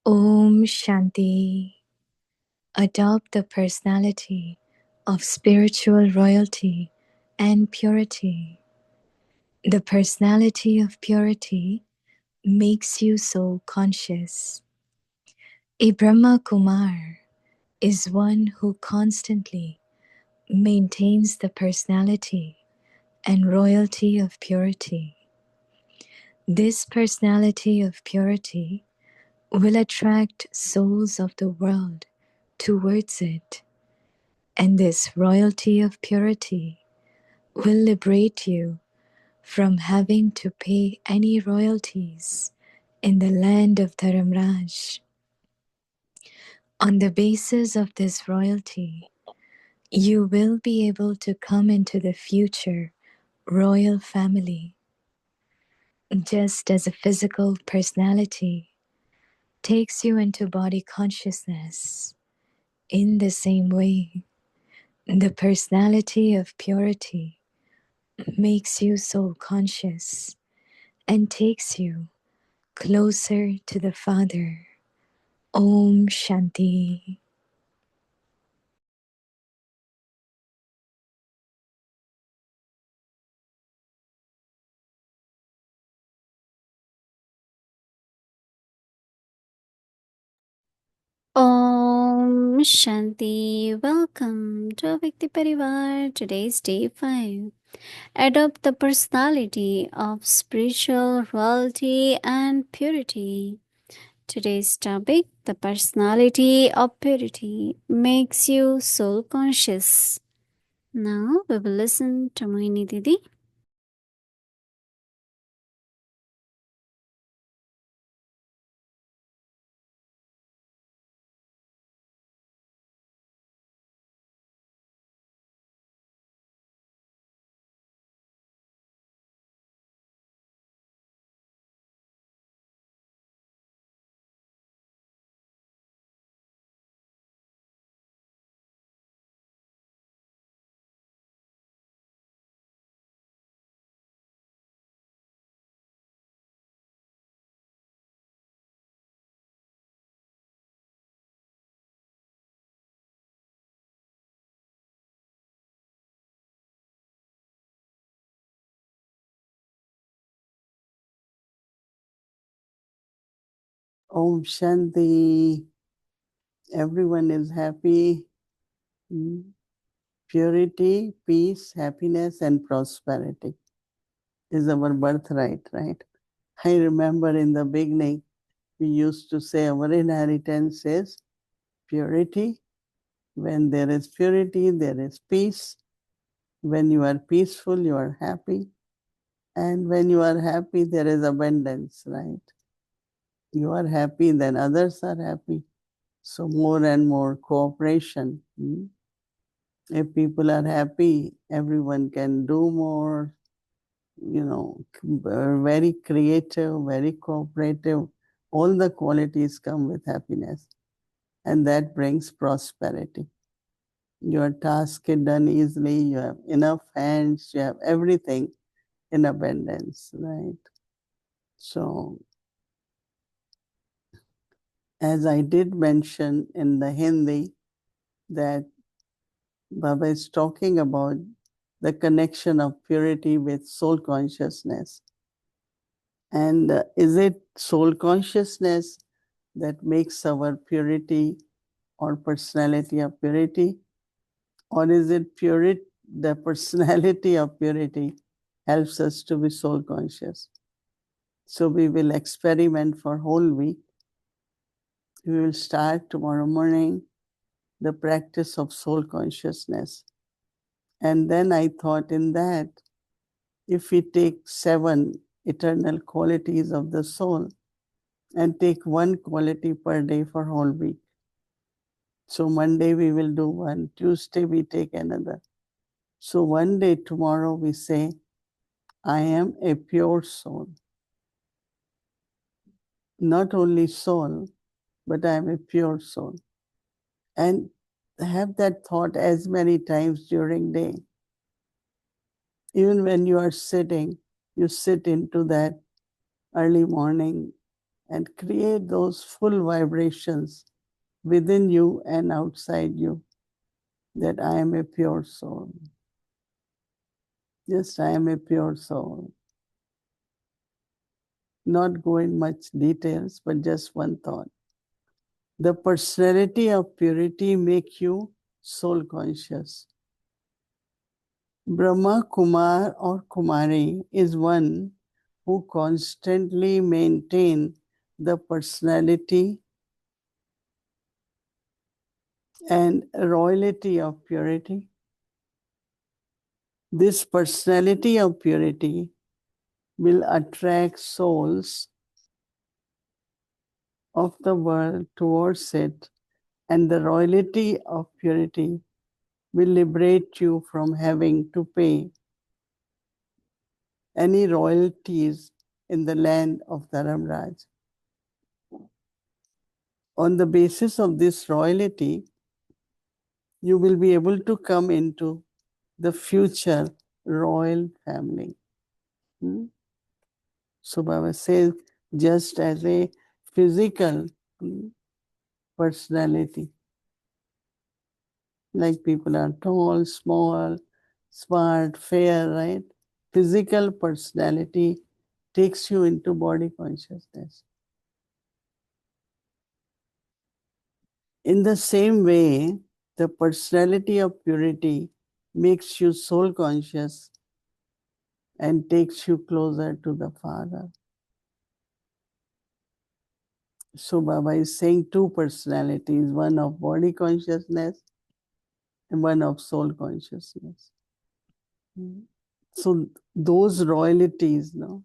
Om Shanti. Adopt the personality of spiritual royalty and purity. The personality of purity makes you soul conscious. A Brahma Kumar is one who constantly maintains the personality and royalty of purity. This personality of purity will attract souls of the world towards it, and this royalty of purity will liberate you from having to pay any royalties in the land of Dharamraj. On the basis of this royalty, you will be able to come into the future royal family, just as a physical personality takes you into body consciousness. In the same way, the personality of purity makes you soul conscious and takes you closer to the Father. Om Shanti. Om Shanti. Welcome to Vikti Parivar. Today's day 5. Adopt the personality of spiritual royalty and purity. Today's topic: the personality of purity makes you soul conscious. Now we will listen to Mohini Didi. Om Shanti. Everyone is happy. Purity, peace, happiness, and prosperity is our birthright, right? I remember in the beginning, we used to say our inheritance is purity. When there is purity, there is peace. When you are peaceful, you are happy. And when you are happy, there is abundance, right? You are happy, then others are happy. So more and more cooperation. If people are happy, everyone can do more, very creative, very cooperative. All the qualities come with happiness, and that brings prosperity. Your task is done easily, you have enough hands, you have everything in abundance, right? So, as I did mention in the Hindi, that Baba is talking about the connection of purity with soul consciousness. And is it soul consciousness that makes our purity or personality of purity? Or is it purity, the personality of purity helps us to be soul conscious? So we will experiment for whole week. We will start tomorrow morning the practice of soul consciousness. And then I thought in that, if we take 7 eternal qualities of the soul and take one quality per day for whole week. So Monday we will do one, Tuesday we take another. So one day tomorrow we say, I am a pure soul. Not only soul, but I am a pure soul. And have that thought as many times during day. Even when you are sitting, you sit into that early morning and create those full vibrations within you and outside you, that I am a pure soul. Just I am a pure soul. Not go in much details, but just one thought. The personality of purity make you soul conscious. Brahma Kumar or Kumari is one who constantly maintain the personality and royalty of purity. This personality of purity will attract souls of the world towards it, and the royalty of purity will liberate you from having to pay any royalties in the land of Dharamraj. On the basis of this royalty, you will be able to come into the future royal family. So Baba says, just as a physical personality, like people are tall, small, smart, fair, right? Physical personality takes you into body consciousness. In the same way, the personality of purity makes you soul conscious and takes you closer to the Father. So Baba is saying two personalities, one of body consciousness and one of soul consciousness. So those royalties, no,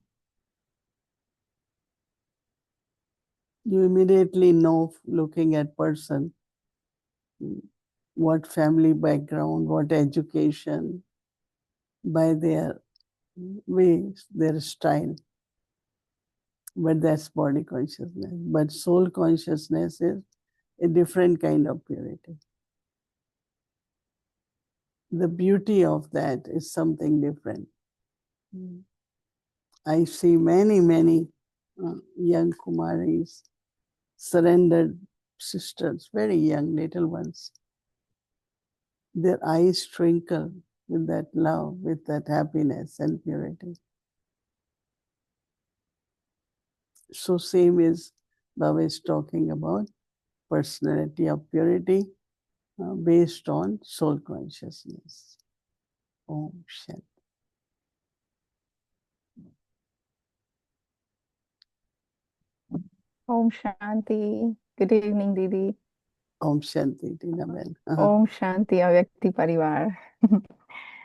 you immediately know, looking at person, what family background, what education, by their ways, their style. But that's body consciousness. But soul consciousness is a different kind of purity. The beauty of that is something different. I see many, many young Kumaris, surrendered sisters, very young little ones. Their eyes twinkle with that love, with that happiness and purity. So same is Baba is talking about personality of purity based on soul consciousness. Om Shanti. Om Shanti. Good evening, Didi. Om Shanti, Tina Ben. Om Shanti Avyakti Parivar.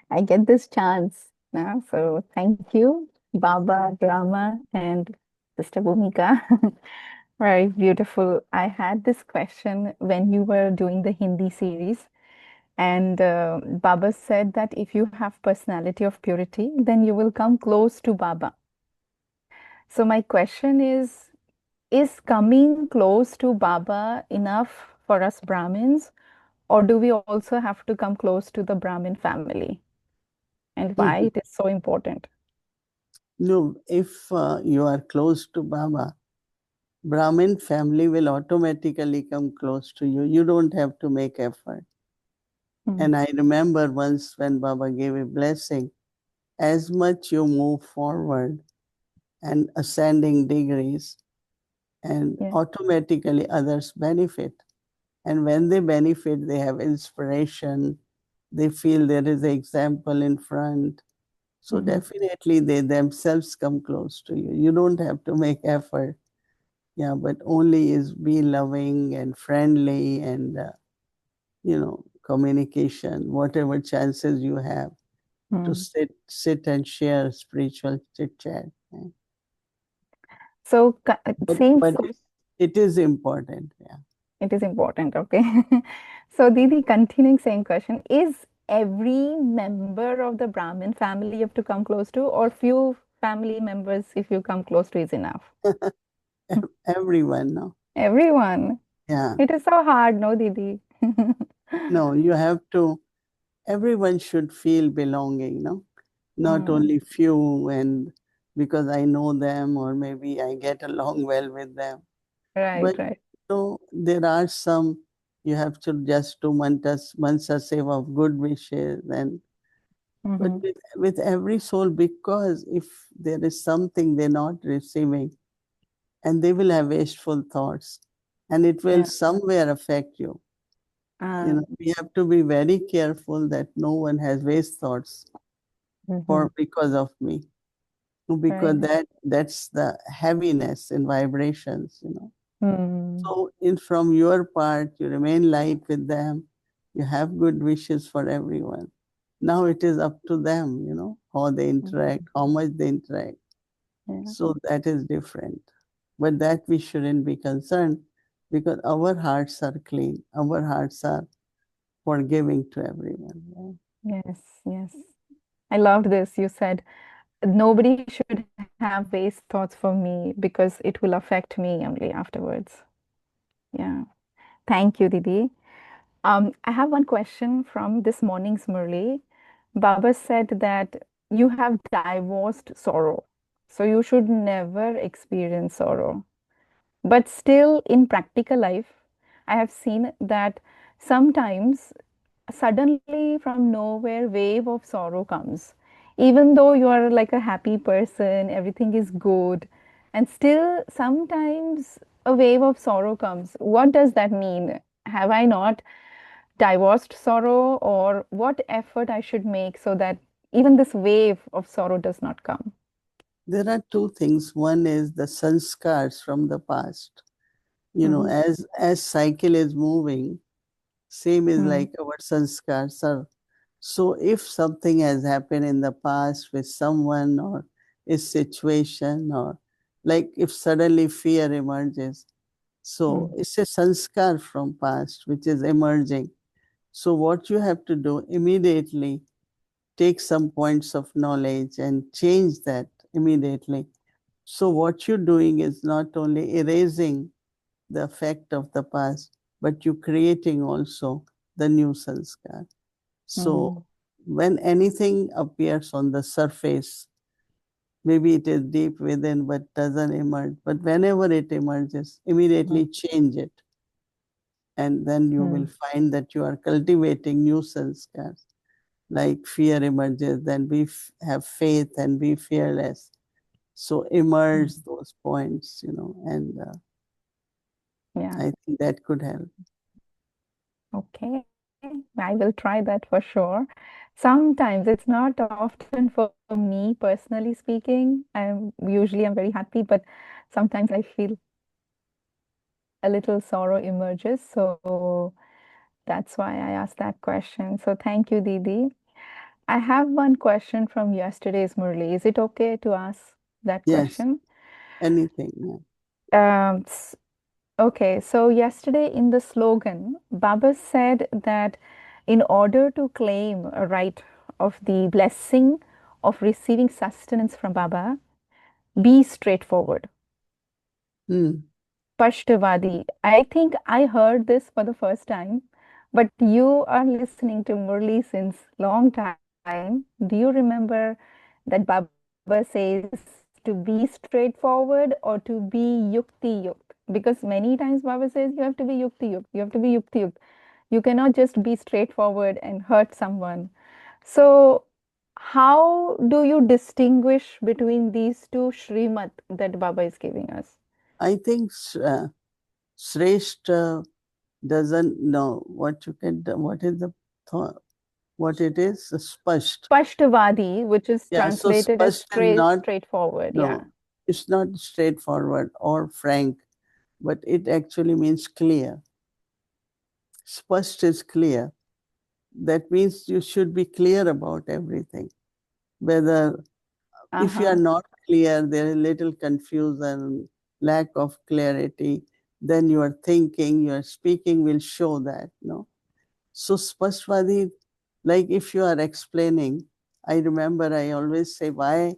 I get this chance now, so thank you, Baba, Brahma, and Sister Bhumika. Very beautiful. I had this question when you were doing the Hindi series, and Baba said that if you have personality of purity, then you will come close to Baba. So my question is coming close to Baba enough for us Brahmins, or do we also have to come close to the Brahmin family? And why it is so important? No, if you are close to Baba, Brahmin family will automatically come close to you. You don't have to make effort. And I remember once when Baba gave a blessing, as much you move forward and ascending degrees, and automatically others benefit. And when they benefit, they have inspiration, they feel there is an example in front. So definitely they themselves come close to you. You don't have to make effort. Yeah, but only is be loving and friendly and, communication, whatever chances you have to sit and share spiritual chit chat. So same. But it is important. Yeah. It is important. Okay. So Didi, continuing same question, is every member of the Brahmin family you have to come close to, or few family members if you come close to is enough? Everyone, no? Everyone. Yeah. It is so hard, no, Didi? No, you have to, everyone should feel belonging, no? Not only few and because I know them or maybe I get along well with them. Right, But right. there are some you have to just do mantra seva of good wishes, and but Mm-hmm. with every soul, because if there is something they're not receiving, and they will have wasteful thoughts, and it will Yeah. somewhere affect you. Uh, We have to be very careful that no one has waste thoughts mm-hmm. for because of me, because Right. that's the heaviness in vibrations. Mm. So in from your part, you remain light with them. You have good wishes for everyone. Now it is up to them, how they interact, how much they interact. Yeah. So that is different. But that we shouldn't be concerned, because our hearts are clean. Our hearts are forgiving to everyone. Yes, yes. I loved this. You said nobody should have waste thoughts for me because it will affect me only afterwards. Yeah. Thank you, Didi. I have one question from this morning's Murli. Baba said that you have divorced sorrow, so you should never experience sorrow. But still, in practical life, I have seen that sometimes suddenly from nowhere wave of sorrow comes. Even though you are like a happy person, everything is good, and still sometimes a wave of sorrow comes. What does that mean? Have I not divorced sorrow, or what effort I should make so that even this wave of sorrow does not come? There are two things. One is the sanskars from the past. Mm-hmm. As cycle is moving, same is Mm, like our sanskars are. So if something has happened in the past with someone or a situation, or like if suddenly fear emerges, so mm, it's a sanskar from past which is emerging. So what you have to do immediately, take some points of knowledge and change that immediately. So what you're doing is not only erasing the effect of the past, but you're creating also the new sanskar. So mm, when anything appears on the surface, maybe it is deep within but doesn't emerge. But whenever it emerges, immediately mm, change it. And then you will mm, find that you are cultivating new sanskars. Like fear emerges, then have faith and be fearless. So mm. immerse those points, and Yeah. I think that could help. Okay. I will try that for sure. Sometimes it's not often for me personally speaking. I'm very happy, but sometimes I feel a little sorrow emerges. So that's why I asked that question. So thank you, Didi. I have one question from yesterday's Murli. Is it okay to ask that Yes, question? anything. Yeah. Um, s- okay, so yesterday in the slogan, Baba said that in order to claim a right of the blessing of receiving sustenance from Baba, be straightforward. Hmm. Spashtavadi. I think I heard this for the first time, but you are listening to Murli since long time. Do you remember that Baba says to be straightforward or to be yukti yukt? Because many times Baba says you have to be yukti yukt. You have to be yukti yukt. You cannot just be straightforward and hurt someone. So, how do you distinguish between these two Shrimat that Baba is giving us? I think Shrestha doesn't know what you can do, what is the thought, what it is, spasht. Spashtavadi, which is Yeah, so translated as spasht is not, straightforward. Yeah. no, it's not straightforward or frank, but it actually means clear. Spasht is clear. That means you should be clear about everything. Whether if you are Uh-huh. not clear, there is little confusion, lack of clarity, then your thinking, your speaking will show that. So Spashtvadi, like if you are explaining, I remember I always say why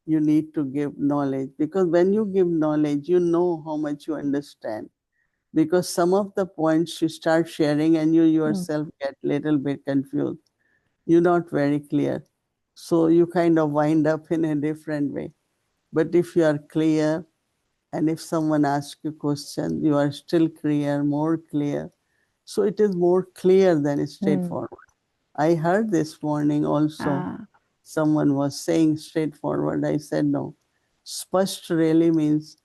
you need to give knowledge. Because when you give knowledge, you know how much you understand. Because some of the points you start sharing and you Mm. yourself get little bit confused. You're not very clear. So you kind of wind up in a different way. But if you are clear, and if someone asks you a question, you are still clear, more clear. So it is more clear than straightforward. I heard this morning also, Ah, someone was saying straightforward. I said, no. Spasht really means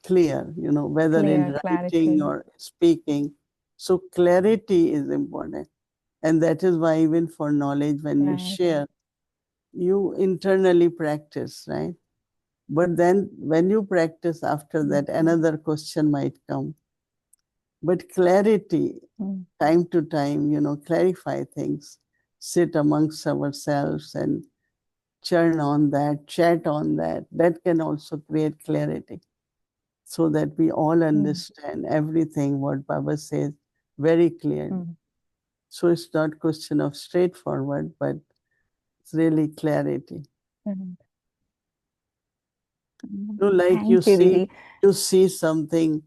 clear, whether in clear writing clarity. or speaking. So clarity is important. And that is why, even for knowledge, when you Right. share, you internally practice, right? But then when you practice after that, another question might come. But clarity, Mm, time to time, clarify things, sit amongst ourselves and churn on that, chat on that. That can also create clarity so that we all mm, understand everything what Baba says very clearly. mm, So it's not question of straightforward, but it's really clarity. mm, Like Thank you, Didi. you see something,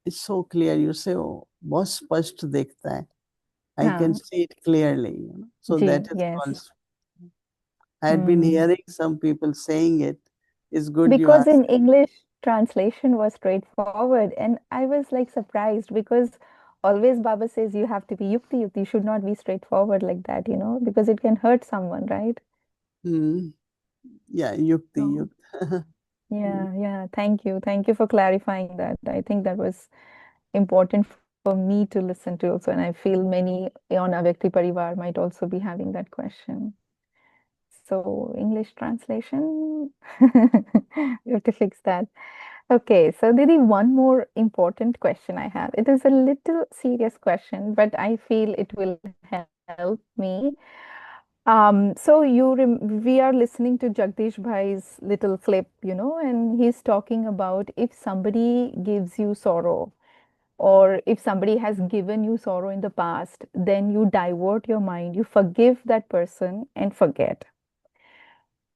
it's so clear. You say, oh, बहुत स्पष्ट दिखता है. I can हाँ, see it clearly. So that ji, is called. yes. I had been Mm. hearing some people saying it. It's good you Because asked. in English, translation was straightforward, and I was like surprised because always Baba says you have to be yukti yukti. You should not be straightforward like that, because it can hurt someone, right? Hmm. Yeah, yukti Oh, yukti. yeah, yeah. Thank you for clarifying that. I think that was important for me to listen to also, and I feel many on Avyakti Parivar might also be having that question. So English translation, we have to fix that. Okay, so Didi, one more important question I have. It is a little serious question, but I feel it will help me. So we are listening to Jagdish Bhai's little clip, and he's talking about if somebody gives you sorrow, or if somebody has given you sorrow in the past, then you divert your mind, you forgive that person and forget.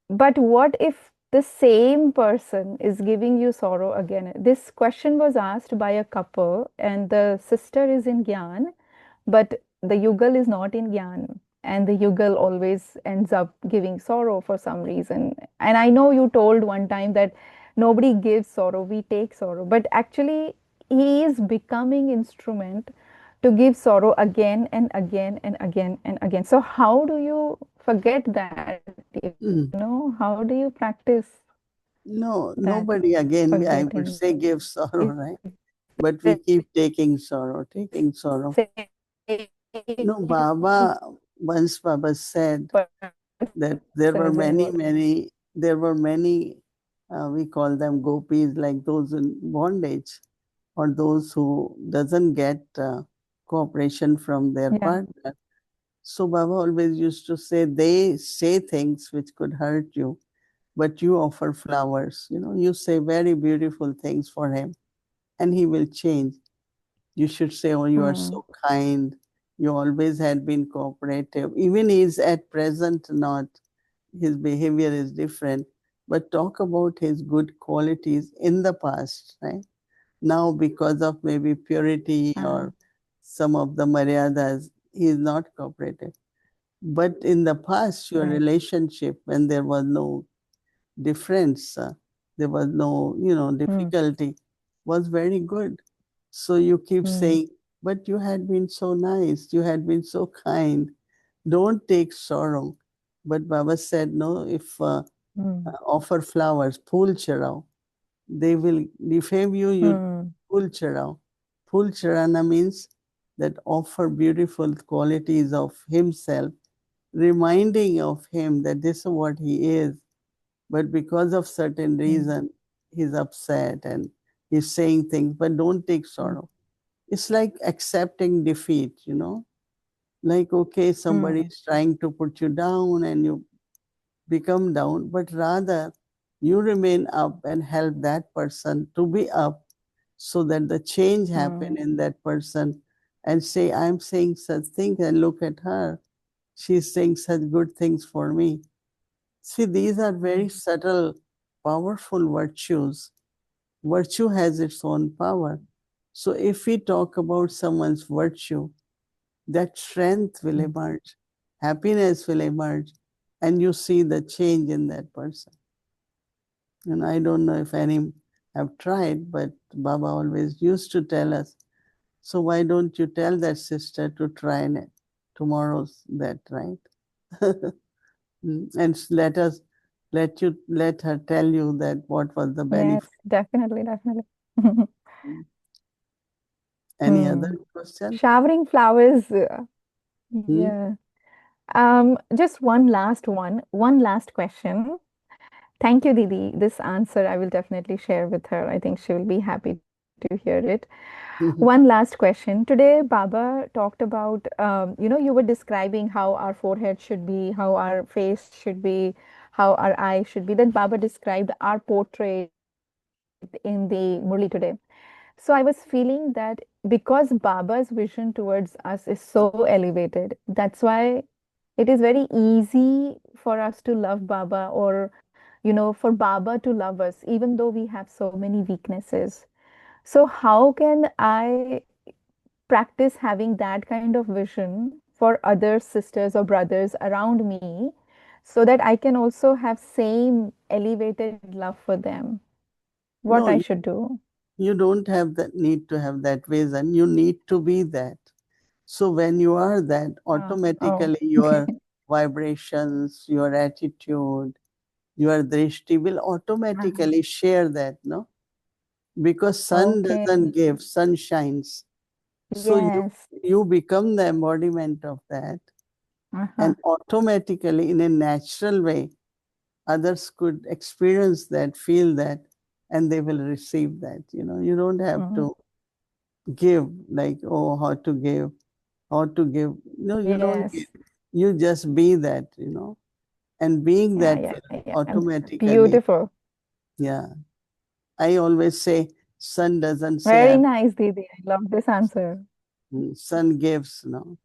But what if the same person is giving you sorrow again? This question was asked by a couple, and the sister is in Gyan, but the Yugal is not in Gyan. And the Yugal always ends up giving sorrow for some reason. And I know you told one time that nobody gives sorrow, we take sorrow. But actually, he is becoming instrument to give sorrow again and again and again and again. So how do you forget that? Hmm. How do you practice No, that nobody again, I would forgetting? say, gives sorrow, Is right? But we keep taking sorrow, taking sorrow. the No, same once Baba said that there person were is involved? many, we call them gopis, like those in bondage, or those who doesn't get cooperation from their Yeah. partner. So Baba always used to say, they say things which could hurt you, but you offer flowers. You say very beautiful things for him, and he will change. You should say, oh, you are Mm, so kind. You always had been cooperative. Even he's at present not, his behavior is different, but talk about his good qualities in the past, right? Now, because of maybe purity ah, or some of the maryadas, he is not cooperative. But in the past, your right. relationship, when there was no difference, there was no, Mm, difficulty, was very good. So you keep mm, saying, but you had been so nice, you had been so kind. Don't take sorrow. But Baba said, no, if mm, offer flowers, phul charao, they will defame you, you mm, phul charao. Phul charana means that offer beautiful qualities of himself, reminding of him that this is what he is, but because of certain mm, reason, he's upset and he's saying things, but don't take mm, sorrow. It's like accepting defeat. Like, okay, somebody mm, is trying to put you down and you become down, but rather you remain up and help that person to be up so that the change happen mm, in that person, and say, I'm saying such things and look at her. She's saying such good things for me. See, these are very mm, subtle, powerful virtues. Virtue has its own power. So if we talk about someone's virtue, that strength will mm. emerge, happiness will emerge, and you see the change in that person. And I don't know if any have tried, but Baba always used to tell us, so why don't you tell that sister to try tomorrow's that, right? And let her tell you that what was the Yes, benefit. definitely, definitely. Mm. Any other Hmm. question? Showering flowers. Hmm? Yeah. Just one last question. Thank you, Didi. This answer I will definitely share with her. I think she will be happy to hear it. One last question. Today, Baba talked about, you were describing how our forehead should be, how our face should be, how our eyes should be. Then Baba described our portrait in the Murli today. So I was feeling that because Baba's vision towards us is so elevated, that's why it is very easy for us to love Baba, or, for Baba to love us, even though we have so many weaknesses. So, how can I practice having that kind of vision for other sisters or brothers around me so that I can also have same elevated love for them? What No, I should do? you don't have that need to have that vision. You need to be that. So when you are that, Oh, automatically your vibrations, your attitude, your drishti will uh-huh. automatically share that, no? Because sun Okay. doesn't give, sun shines. So Yes. you become the embodiment of that, Uh-huh. and automatically in a natural way, others could experience that, feel that, and they will receive that. You don't have Mhm. to give like, oh, how to give. No, you don't Yes. give. You just be that, and being Yeah, that yeah, will yeah. automatically, Beautiful. yeah. I always say, sun doesn't say, Very nice, Didi. I love this answer. sun gives, no.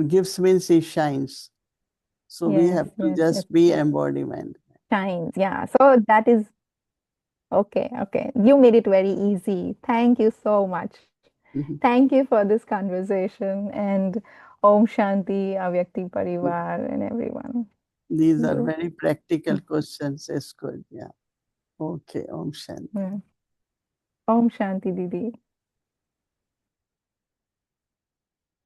Gives means he shines. So we Yes, have to yes, yes. just be embodiment. Shines. Yeah. So that is okay. Okay. You made it very easy. Thank you so much. Mhm. Thank you for this conversation, and Om Shanti, Avyakti Parivar, and everyone. These are You. very practical questions. It's good. Yeah. Okay. Om Shanti. Yeah. Om Shanti, Didi.